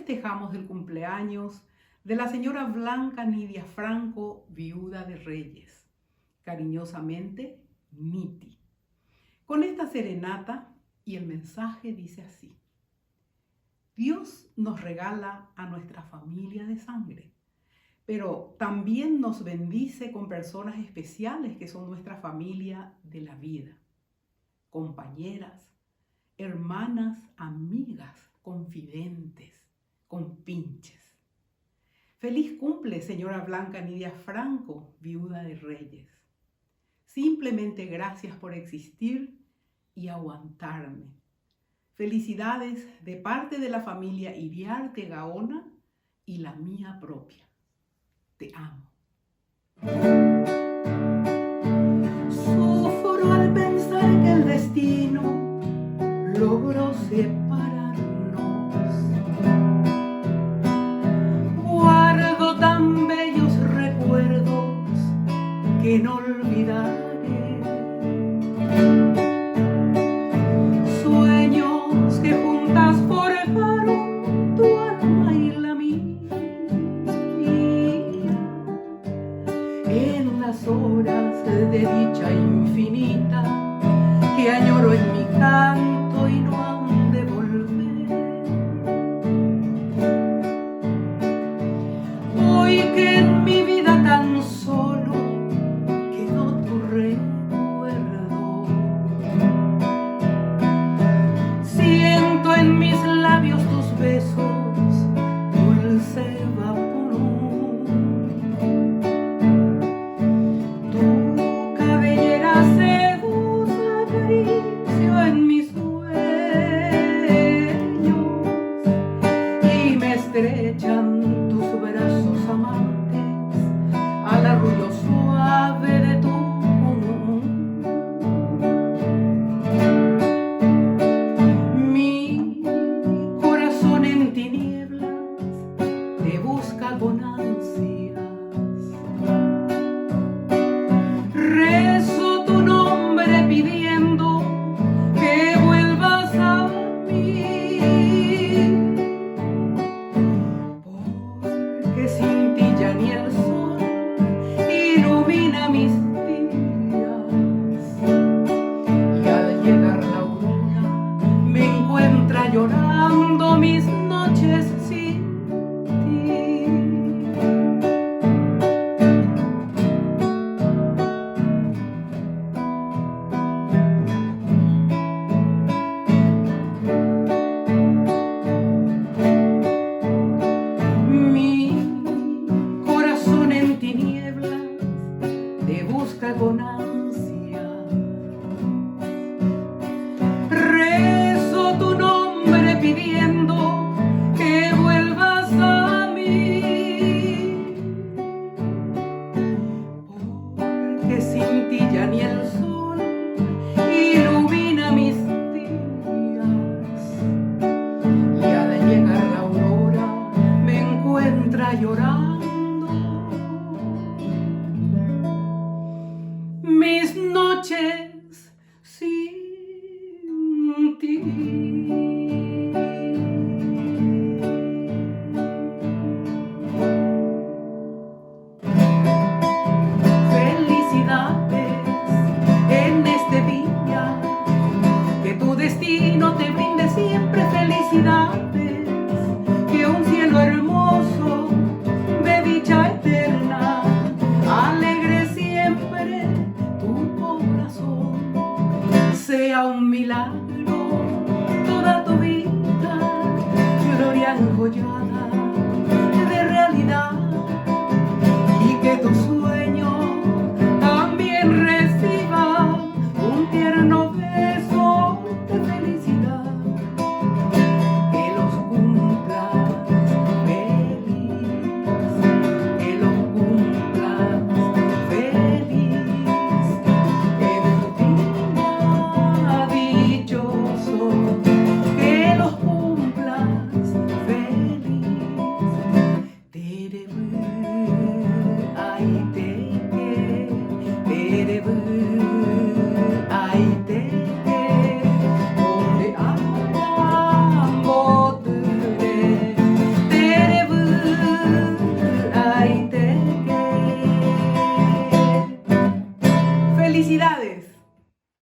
festejamos el cumpleaños de la señora Blanca Nidia Franco, viuda de Reyes. Cariñosamente, Niti. Con esta serenata y el mensaje dice así: Dios nos regala a nuestra familia de sangre, pero también nos bendice con personas especiales que son nuestra familia de la vida. Compañeras, hermanas, amigas, confidentes, compinches. Feliz cumple, señora Blanca Nidia Franco, viuda de Reyes. Simplemente gracias por existir y aguantarme. Felicidades de parte de la familia Iriarte Gaona y la mía propia. Te amo. Sufro al pensar que el destino logró separarnos. Guardo tan bellos recuerdos que no olvidaré. Sueños que juntas forjaron tu alma y la mía. En las horas de dicha infinita que añoro en mi canto y no han de volver. Hoy que en mi vida tan solo quedó tu recuerdo, siento en mis labios tus besos, dulce vaporón. Tu cabellera sedosa acaricio en mis sueños y me estrechan tus brazos amantes al arrullo suave de tu pulmón. Mi corazón en tinieblas te busca con ansias. Rezo tu nombre pidiendo que vuelvas a mí, porque sin ti ya ni el sol ilumina mis días. Y al llegar la aurora me encuentra llorando mis noches sin ti. Mi corazón en tinieblas te busca con ansia. Rezo tu nombre pidiendo que vuelvas a mí, porque sin ti ya ni el sol ilumina mis días. Y al llegar la aurora me encuentra llorando mis noches sin ti. Felicidades en este día, que tu destino te brinde siempre felicidades, que un cielo hermoso de dicha eterna alegre siempre tu corazón. Sea un milagro toda tu vida, gloria enjollada de realidad, y que tu sueño también reciba un tierno beso de felicidad. Que los cumplas feliz, que los cumplas feliz, que de tu día dichoso, que los cumplas feliz. ¡Felicidades!